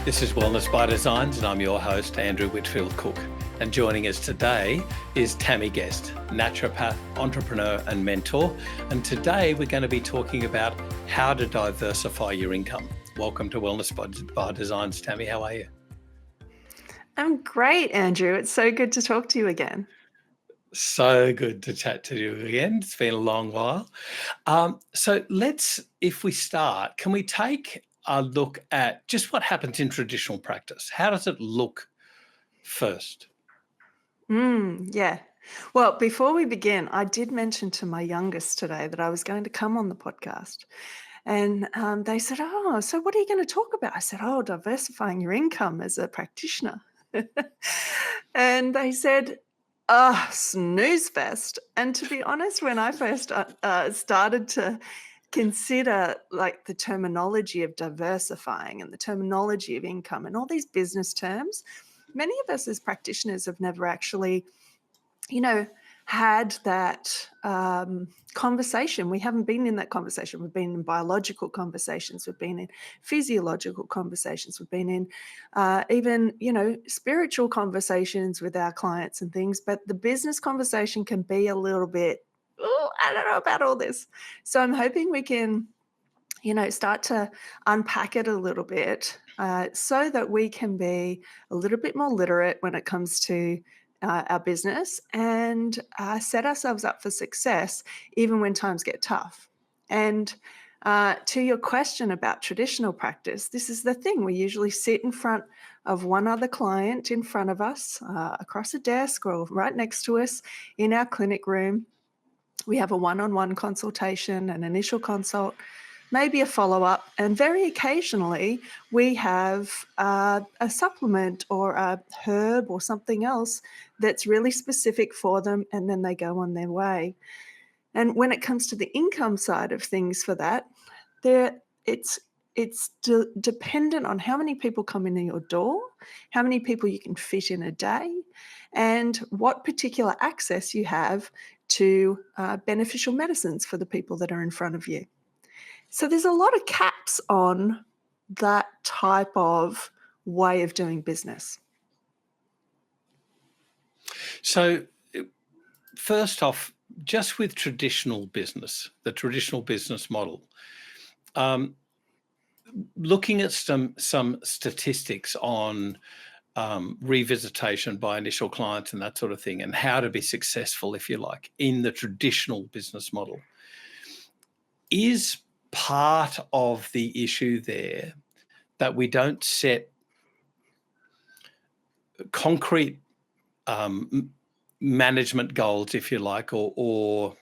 This is Wellness by Designs, and I'm your host, Andrew Whitfield Cook. And joining us today is Tammy Guest, naturopath, entrepreneur, and mentor. And today we're going to be talking about how to diversify your income. Welcome to Wellness by Designs, Tammy. How are you? I'm great, Andrew. It's so good to talk to you again. So good to chat to you again. It's been a long while. So if we start, can we take a look at just what happens in traditional practice? How does it look first? Yeah. Well, before we begin, I did mention to my youngest today that I was going to come on the podcast. And they said, "Oh, so what are you going to talk about?" I said, "Oh, diversifying your income as a practitioner." And they said, snooze fest. And to be honest, when I first started to consider like the terminology of diversifying and the terminology of income and all these business terms, many of us as practitioners have never actually, had that conversation. We haven't been in that conversation. We've been in biological conversations. We've been in physiological conversations. We've been in even, spiritual conversations with our clients and things. But the business conversation can be a little bit, I don't know about all this. So I'm hoping we can, start to unpack it a little bit so that we can be a little bit more literate when it comes to our business and set ourselves up for success even when times get tough. And to your question about traditional practice, this is the thing. We usually sit in front of one other client in front of us, across a desk or right next to us in our clinic room. We have a one-on-one consultation, an initial consult, maybe a follow-up, and very occasionally we have a supplement or a herb or something else that's really specific for them, and then they go on their way. And when it comes to the income side of things for that, it's dependent on how many people come in your door, how many people you can fit in a day, and what particular access you have to beneficial medicines for the people that are in front of you. So there's a lot of caps on that type of way of doing business. So first off, just with traditional business, the traditional business model, looking at some statistics on revisitation by initial clients and that sort of thing, and how to be successful, if you like, in the traditional business model, is part of the issue there that we don't set concrete management goals, if you like, or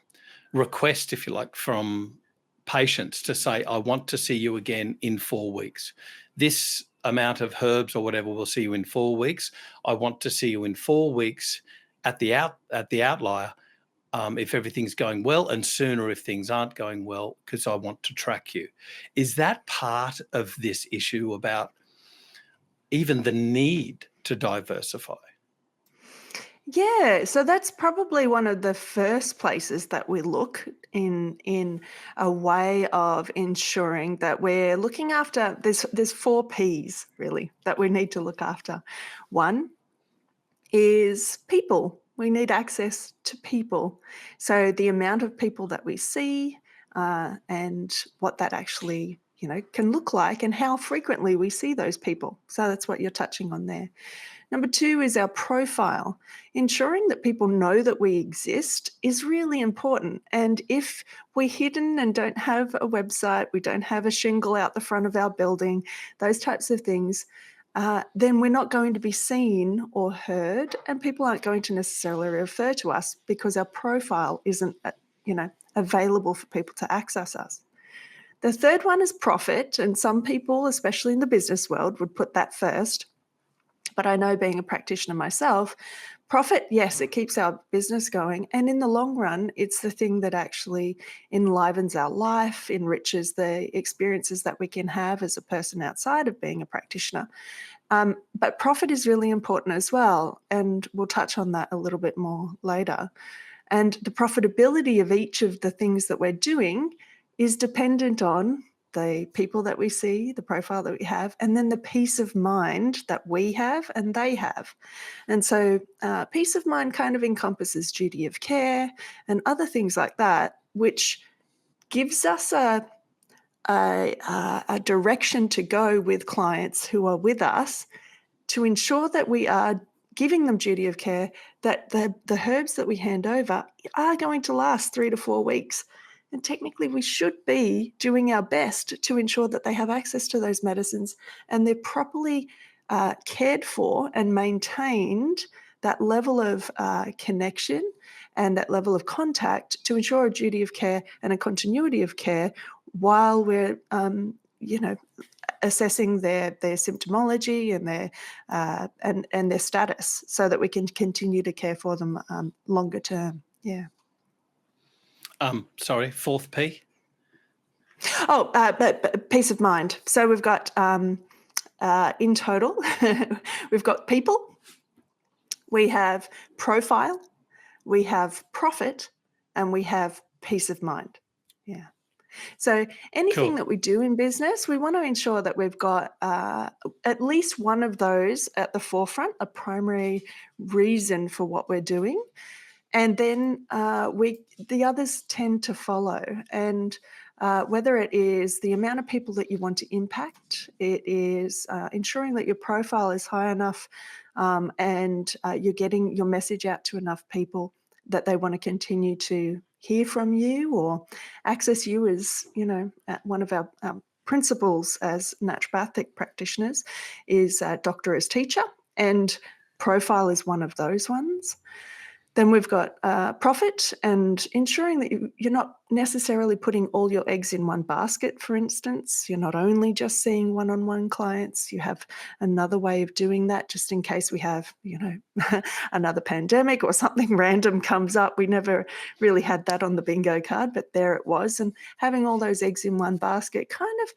request, if you like, from patients to say, I want to see you again in 4 weeks. This amount of herbs or whatever will see you in 4 weeks. I want to see you in 4 weeks at the outlier, if everything's going well, and sooner if things aren't going well, because I want to track you. Is that part of this issue about even the need to diversify? Yeah, so that's probably one of the first places that we look in a way of ensuring that we're looking after. There's 4 Ps really that we need to look after. One is people. We need access to people. So the amount of people that we see and what that actually can look like and how frequently we see those people. So that's what you're touching on there. Number 2 is our profile. Ensuring that people know that we exist is really important. And if we're hidden and don't have a website, we don't have a shingle out the front of our building, those types of things, then we're not going to be seen or heard, and people aren't going to necessarily refer to us because our profile isn't, available for people to access us. The third one is profit, and some people, especially in the business world, would put that first. But I know, being a practitioner myself, Profit, yes, it keeps our business going. And in the long run, it's the thing that actually enlivens our life, enriches the experiences that we can have as a person outside of being a practitioner. But profit is really important as well. And we'll touch on that a little bit more later. And the profitability of each of the things that we're doing is dependent on the people that we see, the profile that we have, and then the peace of mind that we have and they have. And so peace of mind kind of encompasses duty of care and other things like that, which gives us a direction to go with clients who are with us to ensure that we are giving them duty of care, that the herbs that we hand over are going to last 3 to 4 weeks. And technically, we should be doing our best to ensure that they have access to those medicines and they're properly cared for and maintained, that level of connection and that level of contact to ensure a duty of care and a continuity of care while we're, assessing their symptomology and their and their status, so that we can continue to care for them longer term. Yeah. Sorry, fourth P. Oh, but peace of mind. So we've got in total, we've got people, we have profile, we have profit, and we have peace of mind. Yeah. So anything Cool. that we do in business, we want to ensure that we've got at least one of those at the forefront, a primary reason for what we're doing. And then the others tend to follow. And whether it is the amount of people that you want to impact, it is ensuring that your profile is high enough and you're getting your message out to enough people that they want to continue to hear from you or access you as, one of our principles as naturopathic practitioners is doctor as teacher, and profile is one of those ones. Then we've got profit and ensuring that you're not necessarily putting all your eggs in one basket, for instance. You're not only just seeing one-on-one clients. You have another way of doing that just in case we have, another pandemic or something random comes up. We never really had that on the bingo card, but there it was. And having all those eggs in one basket kind of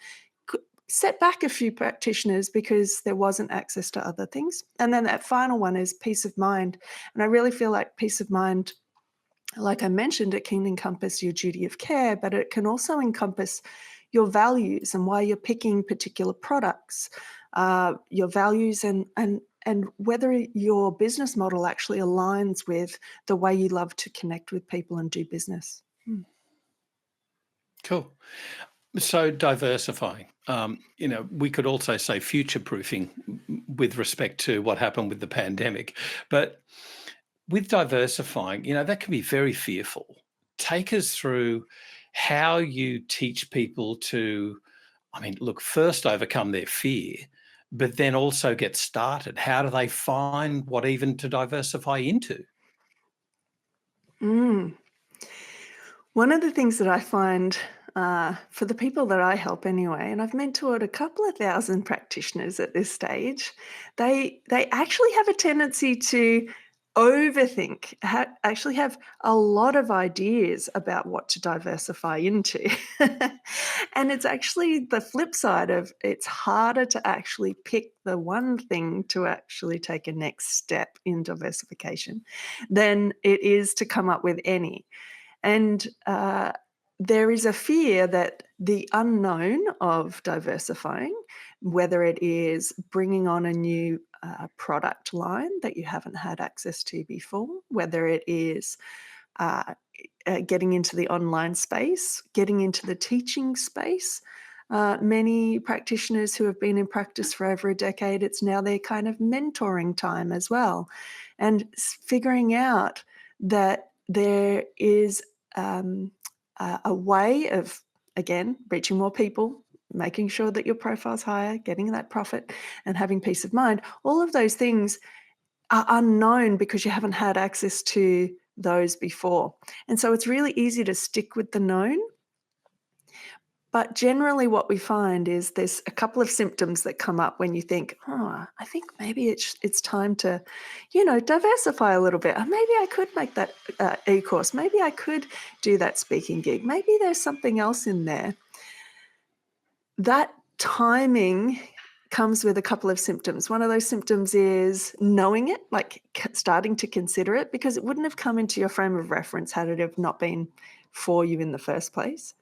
set back a few practitioners because there wasn't access to other things. And then that final one is peace of mind. And I really feel like peace of mind, like I mentioned, it can encompass your duty of care, but it can also encompass your values and why you're picking particular products, your values and whether your business model actually aligns with the way you love to connect with people and do business. Cool. So diversifying, we could also say future-proofing with respect to what happened with the pandemic. But with diversifying, that can be very fearful. Take us through how you teach people to, first overcome their fear, but then also get started. How do they find what even to diversify into? Mm. One of the things that I find for the people that I help anyway, and I've mentored a couple of thousand practitioners at this stage, they actually have a tendency to overthink, actually have a lot of ideas about what to diversify into. And it's actually the flip side of it's harder to actually pick the one thing to actually take a next step in diversification than it is to come up with any. And there is a fear that the unknown of diversifying, whether it is bringing on a new product line that you haven't had access to before, whether it is getting into the online space, getting into the teaching space. Many practitioners who have been in practice for over a decade, it's now their kind of mentoring time as well. And figuring out that there is a way of, again, reaching more people, making sure that your profile's higher, getting that profit, and having peace of mind. All of those things are unknown because you haven't had access to those before. And so it's really easy to stick with the known. But generally what we find is there's a couple of symptoms that come up when you think, "Oh, I think maybe it's time to, diversify a little bit. Maybe I could make that e-course. Maybe I could do that speaking gig. Maybe there's something else in there." That timing comes with a couple of symptoms. One of those symptoms is knowing it, like starting to consider it, because it wouldn't have come into your frame of reference had it have not been for you in the first place.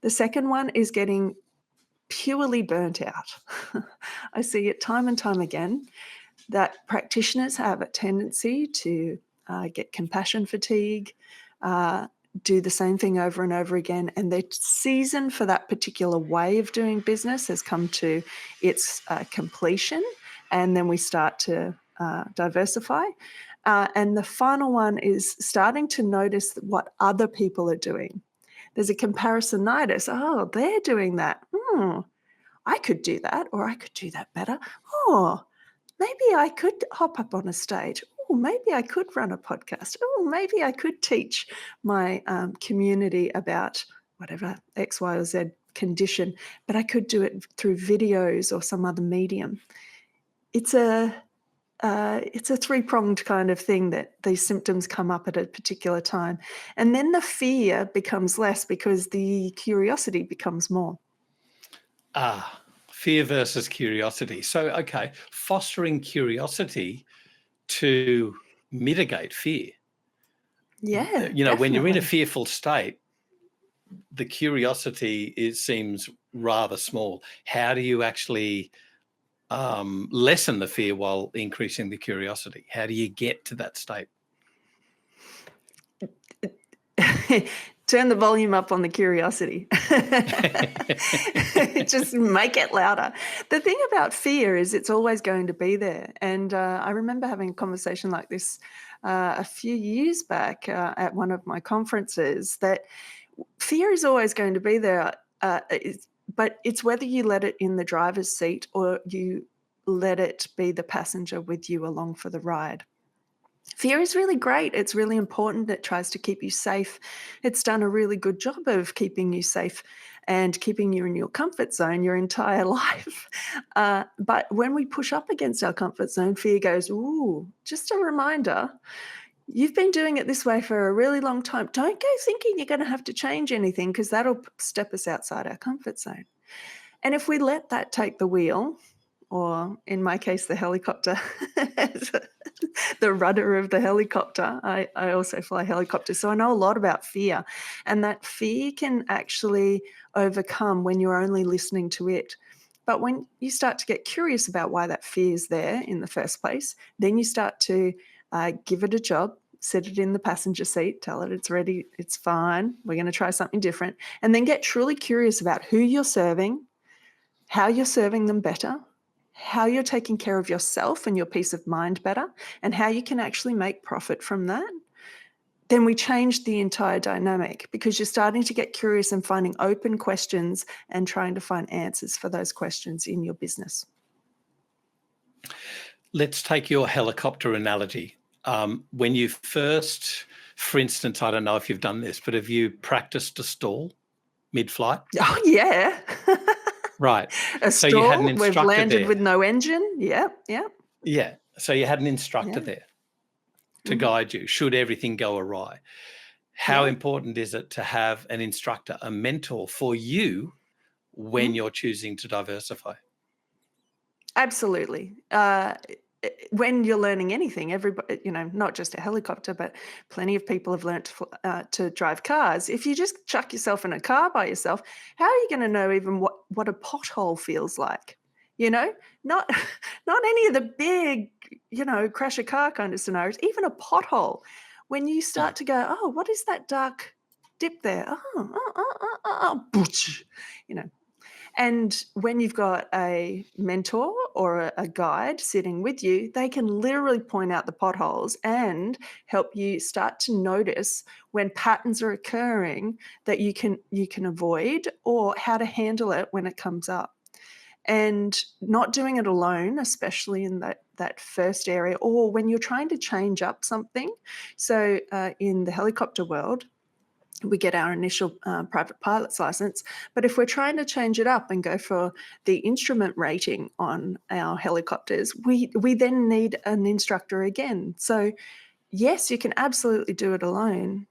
The second one is getting purely burnt out. I see it time and time again that practitioners have a tendency to get compassion fatigue, uh, do the same thing over and over again, and their season for that particular way of doing business has come to its completion, and then we start to diversify. And the final one is starting to notice what other people are doing. There's a comparisonitis. Oh, they're doing that. I could do that, or I could do that better. Oh, maybe I could hop up on a stage. Oh, maybe I could run a podcast. Oh, maybe I could teach my community about whatever X, Y, or Z condition, but I could do it through videos or some other medium. It's a three-pronged kind of thing that these symptoms come up at a particular time. And then the fear becomes less because the curiosity becomes more. Fear versus curiosity. So, okay, fostering curiosity to mitigate fear. Yeah, When you're in a definitely. fearful state, the curiosity seems rather small. How do you actually lessen the fear while increasing the curiosity? How do you get to that state? Turn the volume up on the curiosity. Just make it louder. The thing about fear is it's always going to be there. And I remember having a conversation like this a few years back at one of my conferences, that fear is always going to be there. But it's whether you let it in the driver's seat or you let it be the passenger with you along for the ride. Fear is really great. It's really important. It tries to keep you safe. It's done a really good job of keeping you safe and keeping you in your comfort zone your entire life. But when we push up against our comfort zone, fear goes, "Ooh, just a reminder, you've been doing it this way for a really long time. Don't go thinking you're going to have to change anything, because that'll step us outside our comfort zone." And if we let that take the wheel, or in my case, the helicopter, the rudder of the helicopter. I also fly helicopters, so I know a lot about fear. And that fear can actually overcome when you're only listening to it. But when you start to get curious about why that fear is there in the first place, then you start to give it a job, sit it in the passenger seat, tell it it's ready, it's fine, we're going to try something different, and then get truly curious about who you're serving, how you're serving them better, how you're taking care of yourself and your peace of mind better, and how you can actually make profit from that. Then we change the entire dynamic, because you're starting to get curious and finding open questions and trying to find answers for those questions in your business. Let's take your helicopter analogy. When you first, for instance, I don't know if you've done this, but have you practiced a stall mid-flight? Oh, yeah. Right. A So you had an stall, we've instructor landed there. with no engine. Yep, yep, Yeah. So you had an instructor yeah. there to Mhm. guide you should everything go awry. How Yeah. important is it to have an instructor, a mentor for you when Mhm. you're choosing to diversify? Absolutely. When you're learning anything, everybody, not just a helicopter, but plenty of people have learnt to drive cars. If you just chuck yourself in a car by yourself, how are you going to know even what a pothole feels like? You know, not not any of the big, crash a car kind of scenarios. Even a pothole, when you Mm. start to go, "Oh, what is that dark dip there? Boosh," you know, and when you've got a mentor or a guide sitting with you, they can literally point out the potholes and help you start to notice when patterns are occurring that you can avoid, or how to handle it when it comes up. And not doing it alone, especially in that first area, or when you're trying to change up something. So in the helicopter world, we get our initial private pilot's license. But if we're trying to change it up and go for the instrument rating on our helicopters, we then need an instructor again. So yes, you can absolutely do it alone,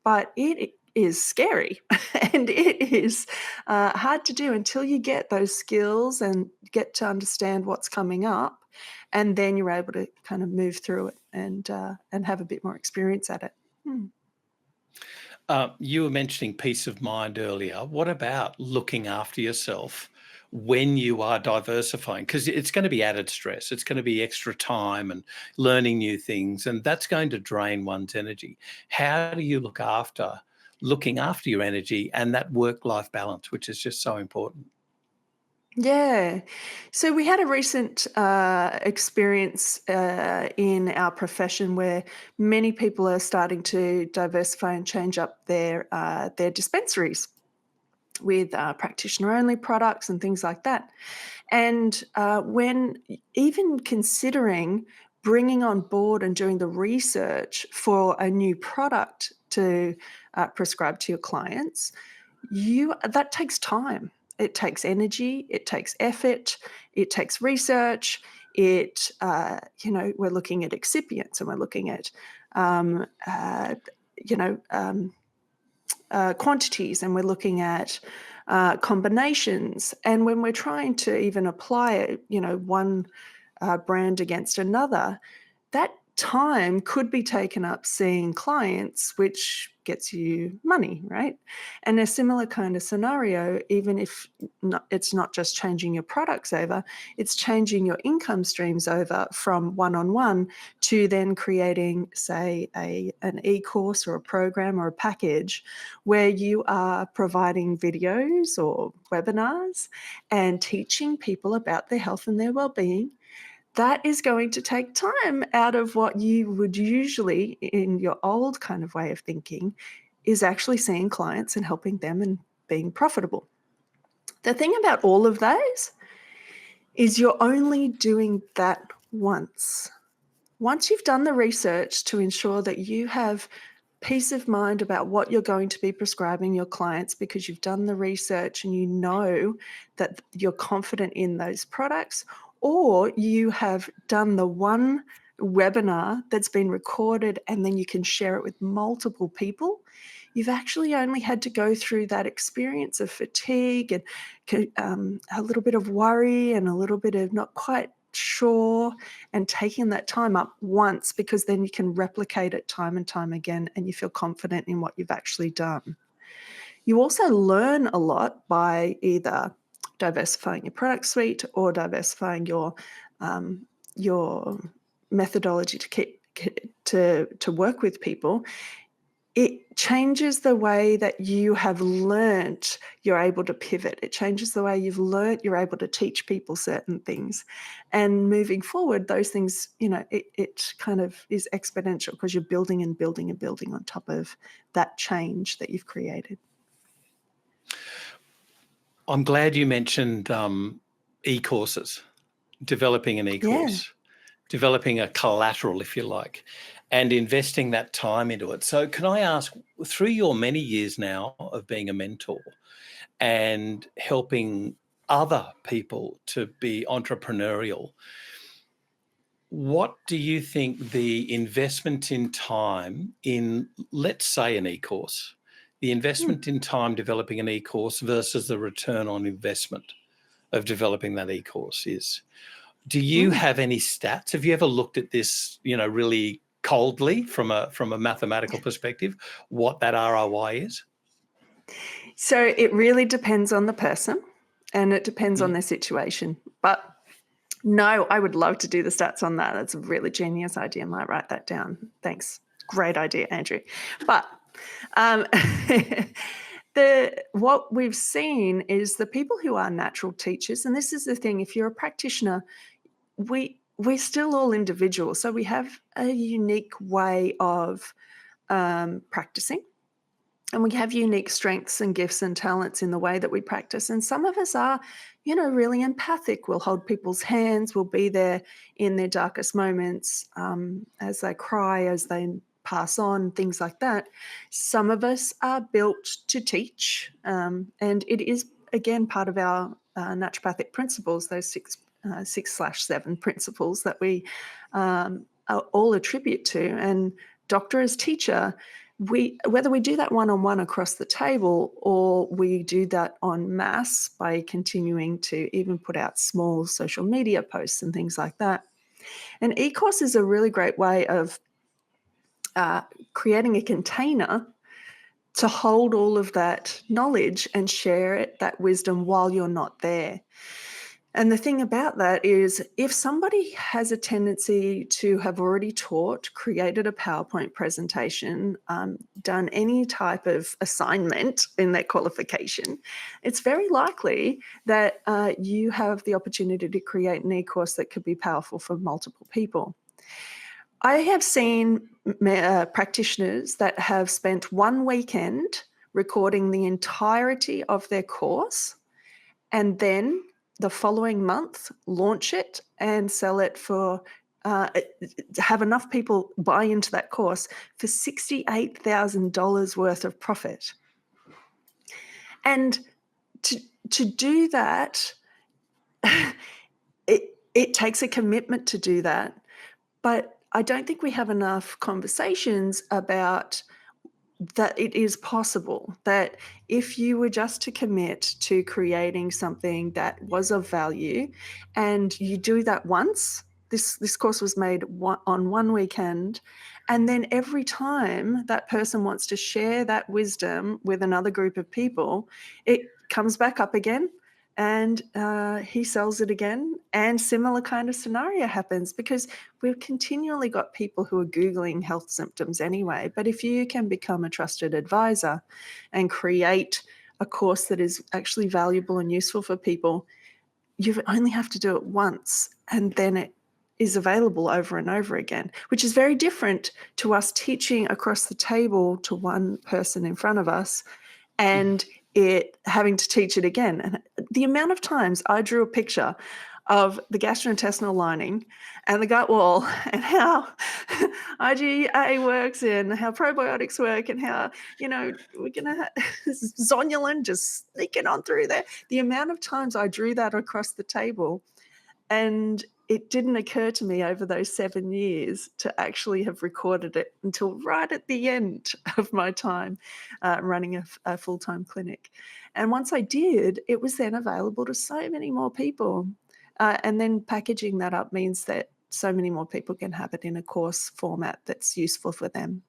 but it is scary and it is hard to do until you get those skills and get to understand what's coming up, and then you're able to kind of move through it and have a bit more experience at it. Hmm. You were mentioning peace of mind earlier. What about looking after yourself when you are diversifying? Because it's going to be added stress, it's going to be extra time and learning new things, and that's going to drain one's energy. How do you looking after your energy and that work-life balance, which is just so important? Yeah. So we had a recent experience in our profession where many people are starting to diversify and change up their dispensaries with practitioner-only products and things like that. And when even considering bringing on board and doing the research for a new product to prescribe to your clients, that takes time. It takes energy, it takes effort, it takes research. We're looking at excipients and we're looking at, um, uh, you know, um, quantities, and we're looking at combinations. And when we're trying to even apply, one brand against another, that time could be taken up seeing clients, which gets you money, right? And a similar kind of scenario, even if it's not just changing your products over, it's changing your income streams over from one-on-one to then creating, say, an e-course or a program or a package where you are providing videos or webinars and teaching people about their health and their well-being. That is going to take time out of what you would usually, in your old kind of way of thinking, is actually seeing clients and helping them and being profitable. The thing about all of those is you're only doing that once. Once you've done the research to ensure that you have peace of mind about what you're going to be prescribing your clients because you've done the research and you know that you're confident in those products, or you have done the one webinar that's been recorded and then you can share it with multiple people, you've actually only had to go through that experience of fatigue and a little bit of worry and a little bit of not quite sure, and taking that time up once, because then you can replicate it time and time again and you feel confident in what you've actually done. You also learn a lot by either diversifying your product suite or diversifying your methodology to work with people. It changes the way that you have learnt you're able to pivot. It changes the way you've learnt you're able to teach people certain things. And moving forward, those things, it kind of is exponential because you're building and building and building on top of that change that you've created. I'm glad you mentioned e-courses, developing an Yeah. e-course, developing a collateral, if you like, and investing that time into it. So can I ask, through your many years now of being a mentor and helping other people to be entrepreneurial, what do you think the investment in time in, let's say, an e-course, the Hmm. investment in time developing an e-course versus the return on investment of developing that e-course is? Do you Hmm. have any stats? Have you ever looked at this, really coldly from a mathematical perspective, what that ROI is? So it really depends on the person and it depends on Yeah. their situation. But no, I would love to do the stats on that. That's a really genius idea. I might write that down. Thanks. Great idea, Andrew. But um, what we've seen is the people who are natural teachers, and this is the thing, if you're a practitioner, we're still all individuals. So we have a unique way of practicing. And we have unique strengths and gifts and talents in the way that we practice. And some of us are, really empathic. We'll hold people's hands. We'll be there in their darkest moments as they cry, as they pass on, things like that. Some of us are built to teach, and it is, again, part of our naturopathic principles, those 6/7 principles that we all attribute to. And doctor as teacher, whether we do that one-on-one across the table or we do that en masse by continuing to even put out small social media posts and things like that. An e-course is a really great way of creating a container to hold all of that knowledge and share it, that wisdom, while you're not there. And the thing about that is, if somebody has a tendency to have already taught, created a PowerPoint presentation, done any type of assignment in their qualification, it's very likely that you have the opportunity to create an e-course that could be powerful for multiple people. I have seen practitioners that have spent one weekend recording the entirety of their course, and then the following month launch it and sell it for, have enough people buy into that course for $68,000 worth of profit. And to do that, it takes a commitment to do that. But I don't think we have enough conversations about that it is possible, that if you were just to commit to creating something that was of value and you do that once, this course was made on one weekend, and then every time that person wants to share that wisdom with another group of people, it comes back up again, and he sells it again, and similar kind of scenario happens, because we've continually got people who are Googling health symptoms anyway. But if you can become a trusted advisor and create a course that is actually valuable and useful for people, you only have to do it once, and then it is available over and over again, which is very different to us teaching across the table to one person in front of us and it having to teach it again. And the amount of times I drew a picture of the gastrointestinal lining and the gut wall and how IgA works and how probiotics work and how, we're going to have zonulin just sneaking on through there. The amount of times I drew that across the table, and it didn't occur to me over those 7 years to actually have recorded it until right at the end of my time running a full-time clinic. And once I did, it was then available to so many more people. And then packaging that up means that so many more people can have it in a course format that's useful for them.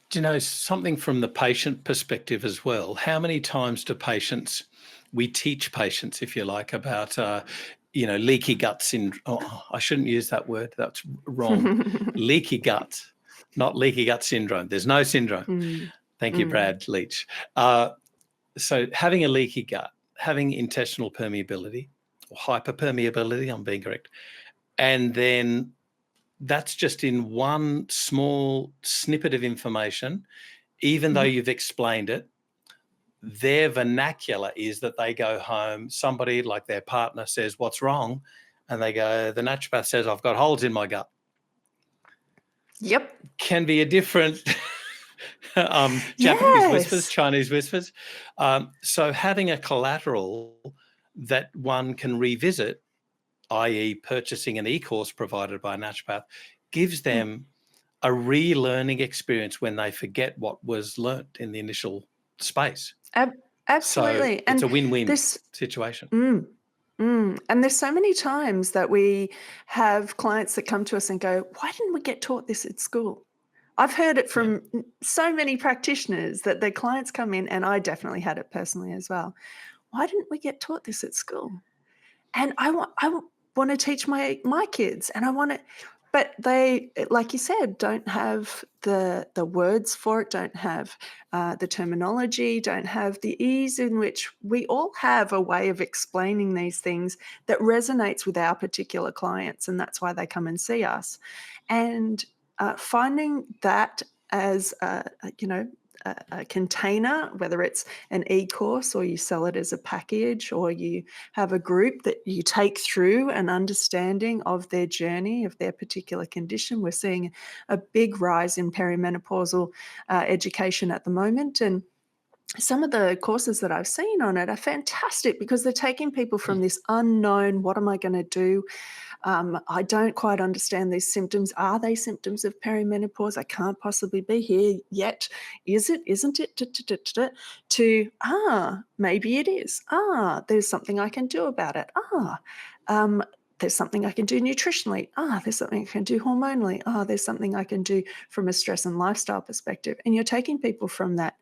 Do you know something from the patient perspective as well? How many times do we teach patients, if you like, about, leaky gut syndrome? Oh, I shouldn't use that word. That's wrong. Leaky gut, not leaky gut syndrome. There's no syndrome. Thank you, Brad Leach. So having a leaky gut, having intestinal permeability or hyperpermeability, I'm being correct, and then that's just in one small snippet of information, even though you've explained it. Their vernacular is that they go home, somebody like their partner says, "What's wrong?" And they go, "The naturopath says I've got holes in my gut." Yep. Can be a different Japanese whispers, Yes. Chinese whispers. So having a collateral that one can revisit, i.e. purchasing an e-course provided by a naturopath, gives them a relearning experience when they forget what was learnt in the initial space. Absolutely. So And it's a win-win this, situation. and there's so many times that we have clients that come to us and go, "Why didn't we get taught this at school?" I've heard it from so many practitioners that their clients come in, and I definitely had it personally as well. "Why didn't we get taught this at school? And I want to teach my kids, and I want to," but they, like you said, don't have the words for it, don't have the terminology, don't have the ease in which we all have a way of explaining these things that resonates with our particular clients, and that's why they come and see us. And finding that as a container, whether it's an e-course or you sell it as a package, or you have a group that you take through an understanding of their journey, of their particular condition. We're seeing a big rise in perimenopausal education at the moment, and some of the courses that I've seen on it are fantastic because they're taking people from this unknown, what am I going to do? I don't quite understand these symptoms. Are they symptoms of perimenopause? I can't possibly be here yet. Is it? Isn't it? To, maybe it is. There's something I can do about it. There's something I can do nutritionally. There's something I can do hormonally. There's something I can do from a stress and lifestyle perspective. And you're taking people from that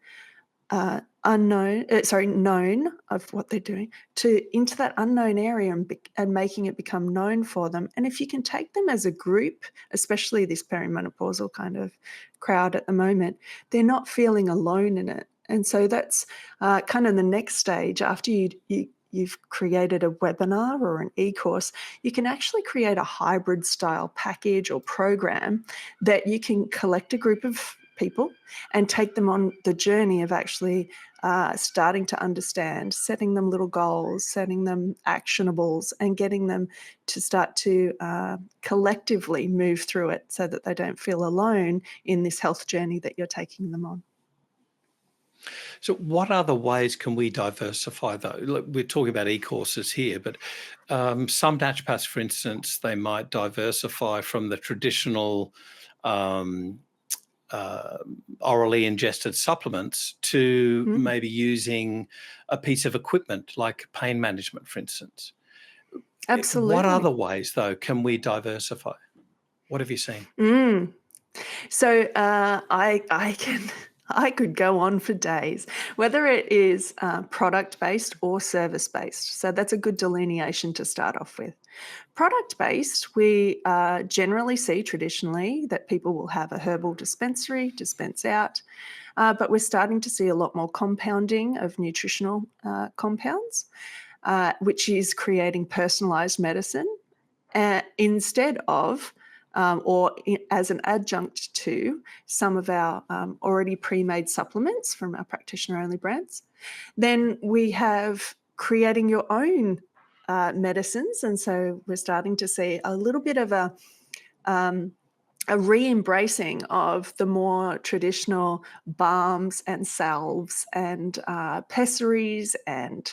known of what they're doing to into that unknown area and making it become known for them. And if you can take them as a group, especially this perimenopausal kind of crowd at the moment, they're not feeling alone in it. And so that's kind of the next stage after you've created a webinar or an e-course. You can actually create a hybrid style package or program that you can collect a group of people and take them on the journey of actually starting to understand, setting them little goals, setting them actionables, and getting them to start to collectively move through it so that they don't feel alone in this health journey that you're taking them on. So what other ways can we diversify though? Look, we're talking about e-courses here, but some naturopaths, for instance, they might diversify from the traditional orally ingested supplements to maybe using a piece of equipment like pain management, for instance. Absolutely. What other ways, though, can we diversify? What have you seen? So I could go on for days, whether it is product-based or service-based. So that's a good delineation to start off with. Product-based, we generally see traditionally that people will have a herbal dispensary, dispense out, but we're starting to see a lot more compounding of nutritional compounds, which is creating personalised medicine instead of as an adjunct to some of our already pre-made supplements from our practitioner-only brands. Then we have creating your own medicines, and so we're starting to see a little bit of a re-embracing of the more traditional balms and salves and pessaries and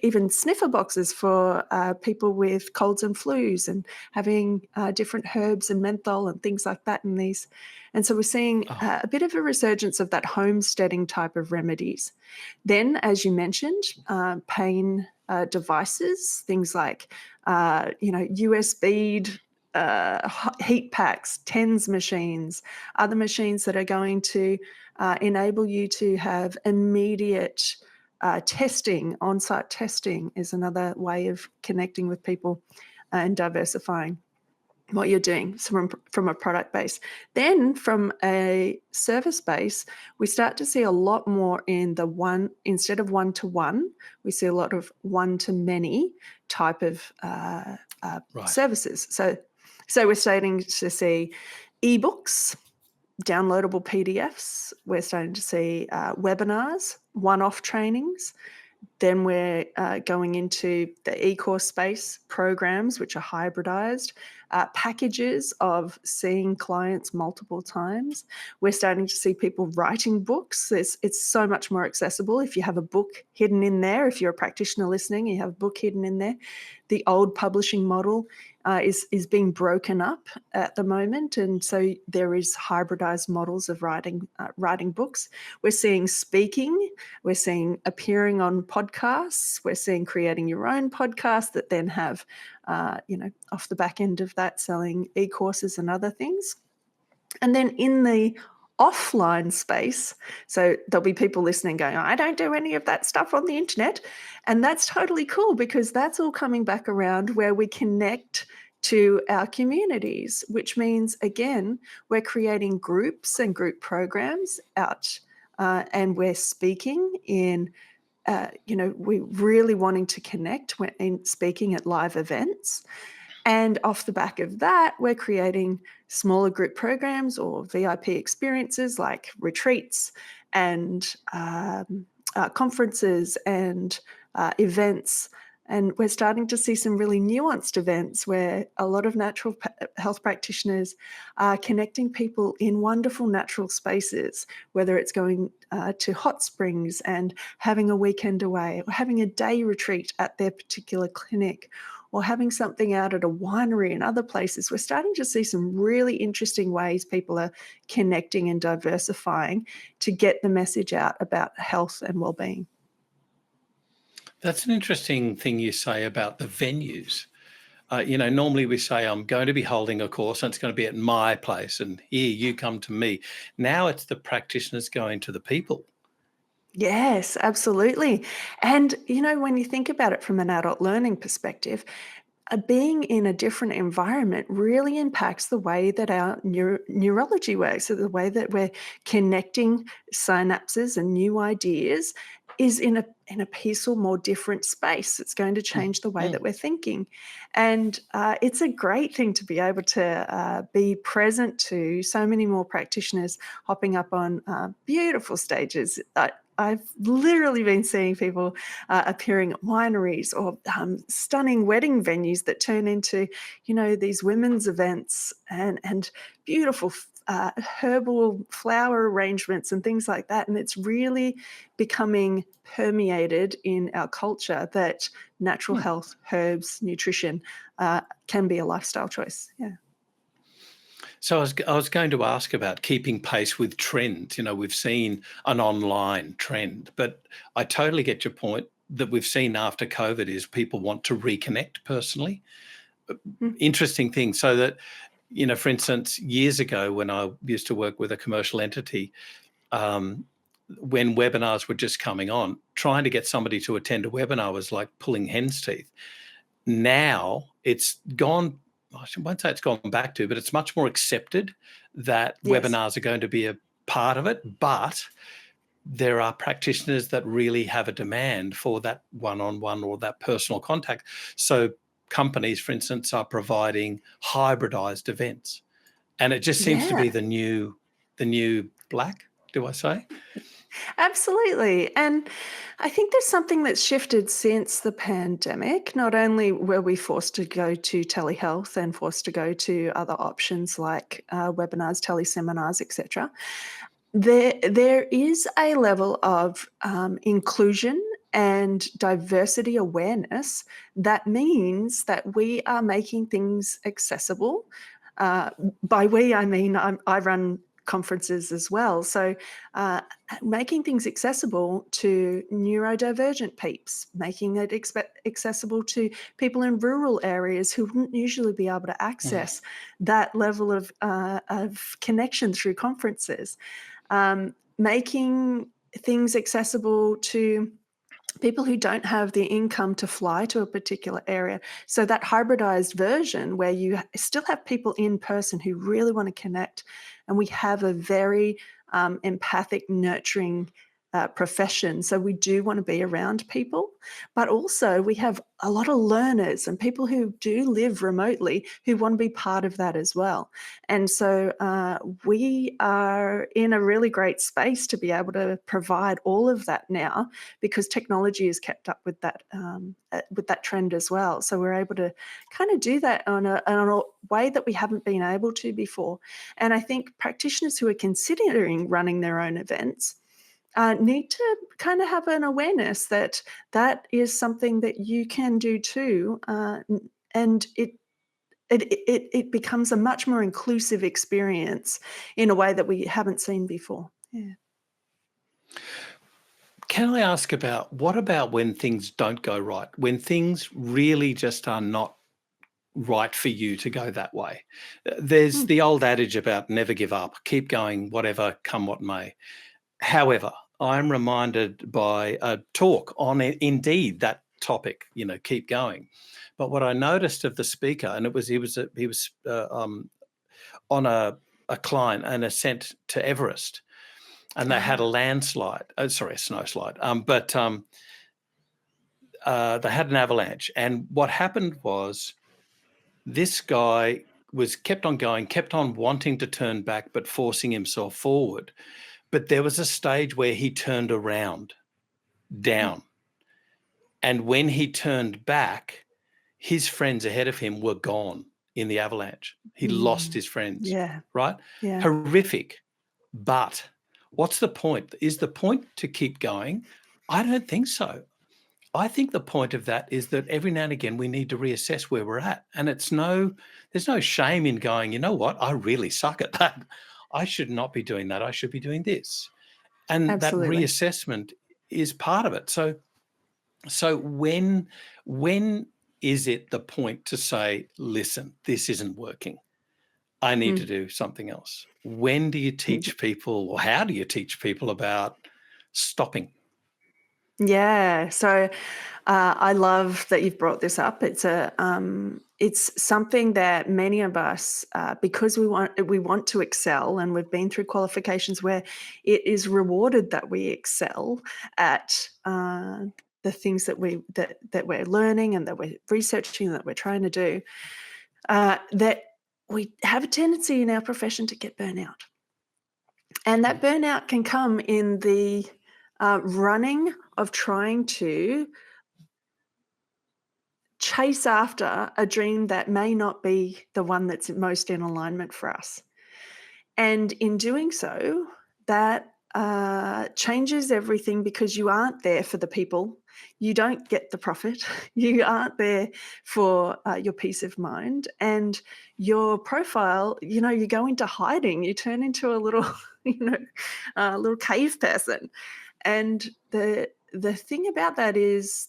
even sniffer boxes for people with colds and flus, and having different herbs and menthol and things like that in these. And so we're seeing a bit of a resurgence of that homesteading type of remedies. Then, as you mentioned, pain devices, things like USB heat packs, TENS machines, other machines that are going to enable you to have immediate testing. On-site testing is another way of connecting with people and diversifying what you're doing from a product base. Then from a service base, we start to see a lot more in the instead of one-to-one, we see a lot of one-to-many type of services. So we're starting to see ebooks, downloadable PDFs. We're starting to see webinars, one-off trainings. Then we're going into the e-course space, programs which are hybridized, packages of seeing clients multiple times. We're starting to see people writing books. It's so much more accessible. If you have a book hidden in there, if you're a practitioner listening, you have a book hidden in there. The old publishing model is being broken up at the moment, and so there is hybridized models of writing books. We're seeing speaking, we're seeing appearing on podcasts, we're seeing creating your own podcast that then have, off the back end of that, selling e-courses and other things. And then in the offline space, so there'll be people listening going, I don't do any of that stuff on the internet. And that's totally cool, because that's all coming back around where we connect to our communities, which means, again, we're creating groups and group programs out, and we're speaking in, we're really wanting to connect in speaking at live events. And off the back of that, we're creating smaller group programs or VIP experiences like retreats and conferences and events. And we're starting to see some really nuanced events where a lot of natural health practitioners are connecting people in wonderful natural spaces, whether it's going to hot springs and having a weekend away, or having a day retreat at their particular clinic, or having something out at a winery and other places. We're starting to see some really interesting ways people are connecting and diversifying to get the message out about health and well-being. That's an interesting thing you say about the venues. Normally we say, I'm going to be holding a course and it's going to be at my place and here you come to me. Now it's the practitioners going to the people. Yes, absolutely. And, when you think about it from an adult learning perspective, being in a different environment really impacts the way that our neurology works. So the way that we're connecting synapses and new ideas is in a peaceful, more different space. It's going to Mm, change the way that mm. we're thinking, and it's a great thing to be able to be present to so many more practitioners hopping up on beautiful stages. I've literally been seeing people appearing at wineries or stunning wedding venues that turn into, these women's events and beautiful herbal flower arrangements and things like that. And it's really becoming permeated in our culture that natural Hmm. health, herbs, nutrition can be a lifestyle choice. Yeah. So I was going to ask about keeping pace with trends. We've seen an online trend, but I totally get your point that we've seen after COVID is people want to reconnect personally. Mm. Interesting thing. So that, for instance, years ago when I used to work with a commercial entity, um, when webinars were just coming on, trying to get somebody to attend a webinar was like pulling hen's teeth. Now it's gone, I won't say it's gone back to, but it's much more accepted that Yes. webinars are going to be a part of it. But there are practitioners that really have a demand for that one-on-one or that personal contact. So companies, for instance, are providing hybridized events. And it just seems to Yeah. be the new black, do I say? Absolutely. And I think there's something that's shifted since the pandemic. Not only were we forced to go to telehealth and forced to go to other options like webinars, teleseminars, etc. There is a level of inclusion and diversity awareness that means that we are making things accessible. Uh, by we, I mean I run conferences as well. So making things accessible to neurodivergent peeps, making it accessible to people in rural areas who wouldn't usually be able to Mm. access that level of connection through conferences, making things accessible to people who don't have the income to fly to a particular area. So that hybridized version where you still have people in person who really want to connect, and we have a very empathic, nurturing profession. So we do want to be around people, but also we have a lot of learners and people who do live remotely who want to be part of that as well. And so we are in a really great space to be able to provide all of that now, because technology has kept up with that trend as well. So we're able to kind of do that on a way that we haven't been able to before. And I think practitioners who are considering running their own events need to kind of have an awareness that that is something that you can do too, and it becomes a much more inclusive experience in a way that we haven't seen before. Yeah. Can I ask about what about when things don't go right? When things really just are not right for you to go that way? There's Mm. the old adage about never give up, keep going, whatever come what may. However, I'm reminded by a talk on indeed that topic, keep going. But what I noticed of the speaker, and he was on a climb, an ascent to Everest, and they had a Ah, landslide. Oh, sorry, a snowslide. But they had an avalanche, and what happened was This guy was kept on going, kept on wanting to turn back, but forcing himself forward. But there was a stage where he turned around, down. And when he turned back, his friends ahead of him were gone in the avalanche. He lost his friends, Yeah. right? Yeah. Horrific. But what's the point? Is the point to keep going? I don't think so. I think the point of that is that every now and again we need to reassess where we're at. And there's no shame in going, you know what, I really suck at that. I should not be doing that. I should be doing this. And that Absolutely. reassessment is part of it. So when is it the point to say, listen, this isn't working, I need to do something else? When do you teach people, or how do you teach people about stopping? Yeah. So I love that you've brought this up. It's something that many of us, because we want to excel, and we've been through qualifications where it is rewarded that we excel at the things that we're learning and that we're researching, that we're trying to do. That we have a tendency in our profession to get burnout, and that burnout can come in the running of trying to chase after a dream that may not be the one that's most in alignment for us. And in doing so, that changes everything, because you aren't there for the people. You don't get the profit. You aren't there for your peace of mind. And your profile, you go into hiding. You turn into a little, little cave person. And the thing about that is,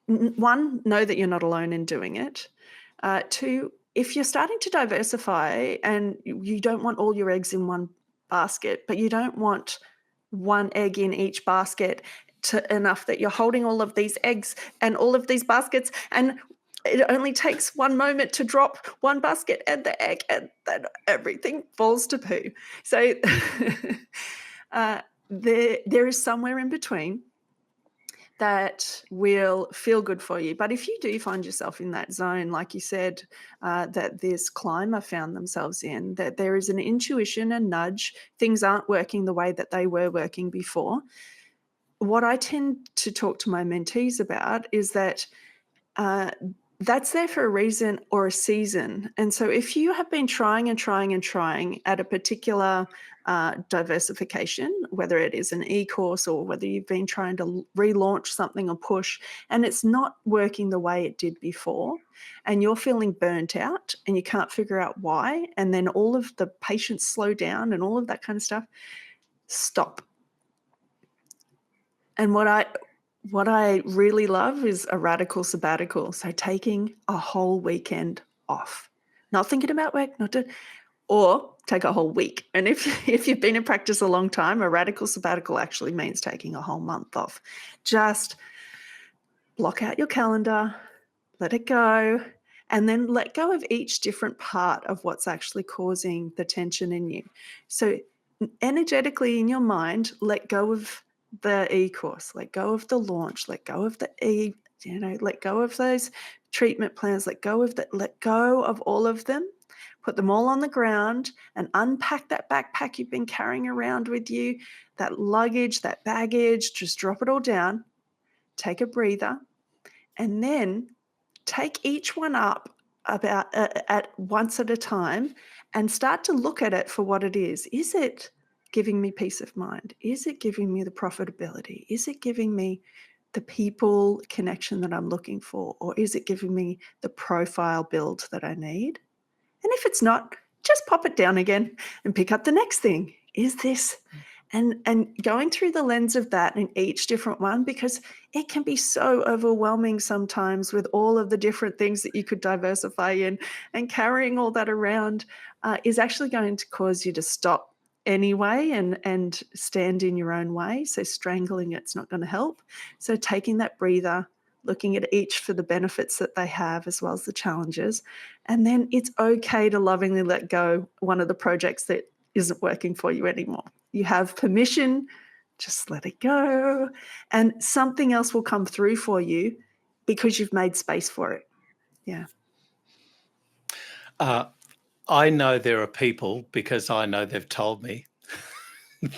one, know that you're not alone in doing it. Two, if you're starting to diversify and you don't want all your eggs in one basket, but you don't want one egg in each basket enough that you're holding all of these eggs and all of these baskets, and it only takes one moment to drop one basket and the egg, and then everything falls to poo. So there is somewhere in between that will feel good for you. But if you do find yourself in that zone, like you said, that this climber found themselves in, that there is an intuition, a nudge, things aren't working the way that they were working before. What I tend to talk to my mentees about is that that's there for a reason or a season. And so if you have been trying and trying and trying at a particular diversification, whether it is an e-course or whether you've been trying to relaunch something or push, and it's not working the way it did before, and you're feeling burnt out and you can't figure out why, and then all of the patients slow down and all of that kind of stuff, stop. And what I really love is a radical sabbatical. So taking a whole weekend off, not thinking about work, or take a whole week. And if you've been in practice a long time, a radical sabbatical actually means taking a whole month off. Just block out your calendar, let it go, and then let go of each different part of what's actually causing the tension in you. So energetically in your mind, let go of the e-course, let go of the launch, let go of let go of those treatment plans, let go of all of them, put them all on the ground and unpack that backpack you've been carrying around with you, that luggage, that baggage, just drop it all down, take a breather, and then take each one up about at once at a time and start to look at it for what it is. Is it giving me peace of mind? Is it giving me the profitability? Is it giving me the people connection that I'm looking for? Or is it giving me the profile build that I need? And if it's not, just pop it down again and pick up the next thing. Is this? And going through the lens of that in each different one, because it can be so overwhelming sometimes with all of the different things that you could diversify in, and carrying all that around is actually going to cause you to stop anyway and stand in your own way. So strangling it's not going to help. So taking that breather, looking at each for the benefits that they have as well as the challenges. And then it's okay to lovingly let go one of the projects that isn't working for you anymore. You have permission, just let it go. And something else will come through for you because you've made space for it. Yeah. Uh, I know there are people, because I know they've told me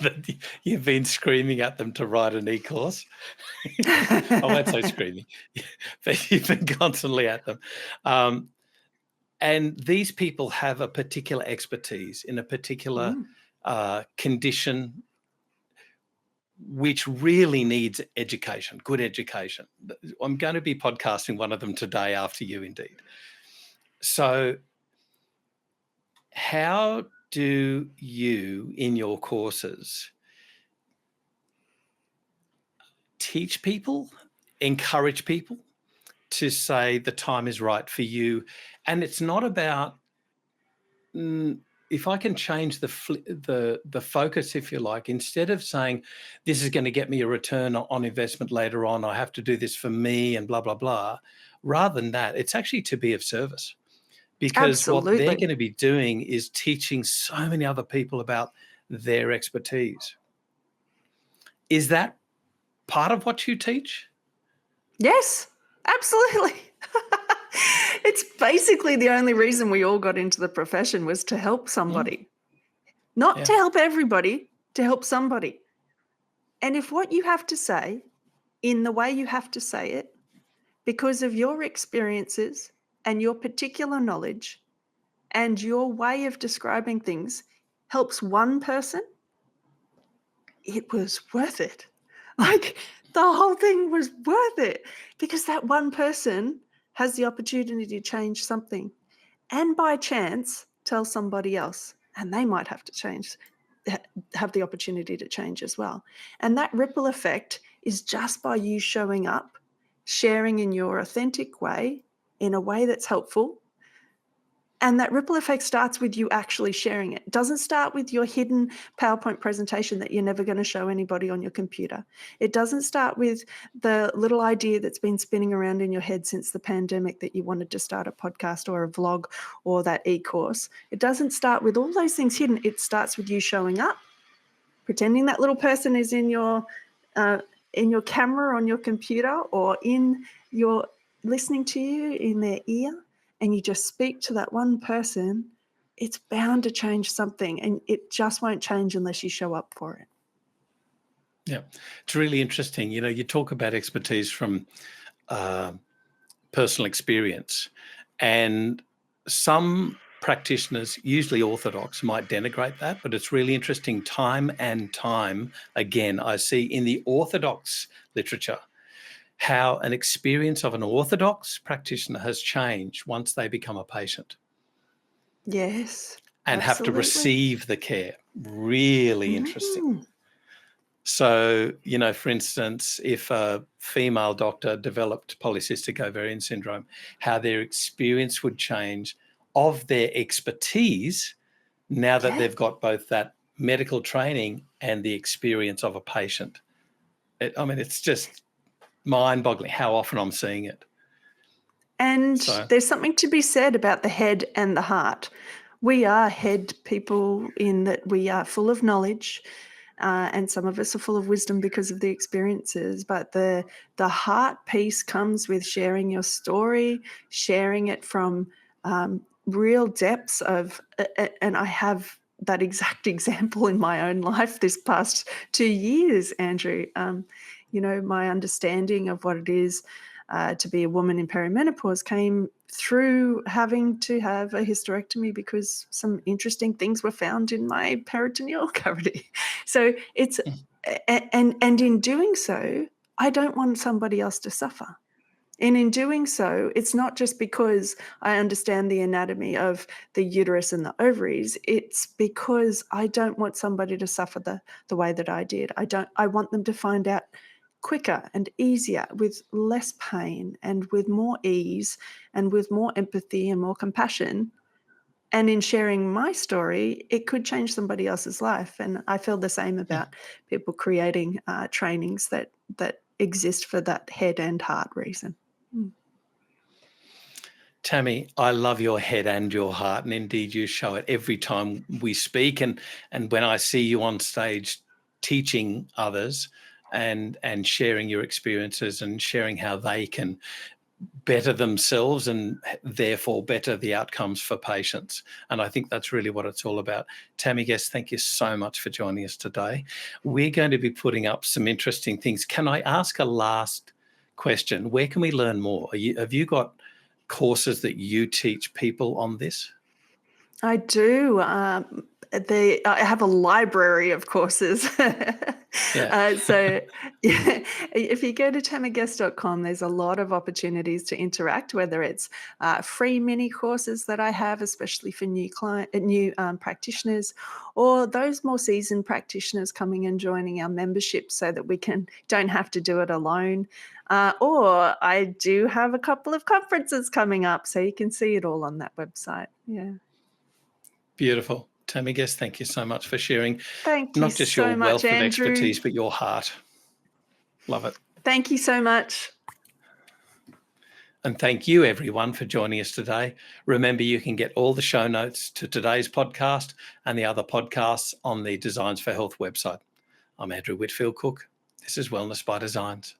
that you've been screaming at them to write an e-course. I won't say screaming, but you've been constantly at them. And these people have a particular expertise in a particular Mm. condition which really needs education, good education. I'm going to be podcasting one of them today after you, indeed. So how do you, in your courses, teach people, encourage people to say the time is right for you? And it's not about, if I can change the focus, if you like, instead of saying this is going to get me a return on investment later on, I have to do this for me and blah, blah, blah. Rather than that, it's actually to be of service, because what they're Absolutely. going to be doing is teaching so many other people about their expertise. Is that part of what you teach? Yes, absolutely. It's basically the only reason we all got into the profession was to help Mm, somebody. Not yeah. to help everybody, to help somebody. And if what you have to say, in the way you have to say it, because of your experiences and your particular knowledge and your way of describing things, helps one person, it was worth it. Like, the whole thing was worth it because that one person has the opportunity to change something and by chance tell somebody else, and they might have to change, have the opportunity to change as well. And that ripple effect is just by you showing up, sharing in your authentic way, in a way that's helpful. And that ripple effect starts with you actually sharing it. It doesn't start with your hidden PowerPoint presentation that you're never going to show anybody on your computer. It doesn't start with the little idea that's been spinning around in your head since the pandemic that you wanted to start a podcast or a vlog or that e-course. It doesn't start with all those things hidden. It starts with you showing up, pretending that little person is in your camera on your computer or in your listening to you in their ear, and you just speak to that one person. It's bound to change something, and it just won't change unless you show up for it. Yeah. It's really interesting. You know, you talk about expertise from uh, personal experience, and some practitioners, usually orthodox, might denigrate that, but it's really interesting. Time and time again, I see in the orthodox literature how an experience of an orthodox practitioner has changed once they become a patient Yes, and have to absolutely. receive the care. Really interesting. Mm. So, you know, for instance, if a female doctor developed polycystic ovarian syndrome, how their experience would change of their expertise now that Yeah. they've got both that medical training and the experience of a patient. I mean, it's just mind-boggling how often I'm seeing it. And So, there's something to be said about the head and the heart. We are head people in that we are full of knowledge, and some of us are full of wisdom because of the experiences. But the heart piece comes with sharing your story, sharing it from real depths of, and I have that exact example in my own life this past 2 years, Andrew. My understanding of what it is to be a woman in perimenopause came through having to have a hysterectomy because some interesting things were found in my peritoneal cavity. So it's and in doing so, I don't want somebody else to suffer. And in doing so, it's not just because I understand the anatomy of the uterus and the ovaries. It's because I don't want somebody to suffer the way that I did. I want them to find out quicker and easier with less pain and with more ease and with more empathy and more compassion. And in sharing my story, it could change somebody else's life. And I feel the same yeah. about people creating trainings that exist for that head and heart reason. Mm. Tammy, I love your head and your heart, and indeed you show it every time we speak, and when I see you on stage teaching others and sharing your experiences and sharing how they can better themselves and therefore better the outcomes for patients. And I think that's really what it's all about. Tammy Guest, thank you so much for joining us today. We're going to be putting up some interesting things. Can I ask a last question? Where can we learn more? Have you got courses that you teach people on this? I do. I have a library of courses. So yeah, if you go to tammyguest.com, there's a lot of opportunities to interact, whether it's free mini courses that I have, especially for new practitioners, or those more seasoned practitioners coming and joining our membership so that we don't have to do it alone. Or I do have a couple of conferences coming up, so you can see it all on that website. Yeah. Beautiful. Tammy Guest, thank you so much for sharing Thank you not just your so much, wealth of Andrew. expertise, but your heart. Love it. Thank you so much. And thank you, everyone, for joining us today. Remember, you can get all the show notes to today's podcast and the other podcasts on the Designs for Health website. I'm Andrew Whitfield Cook. This is Wellness by Designs.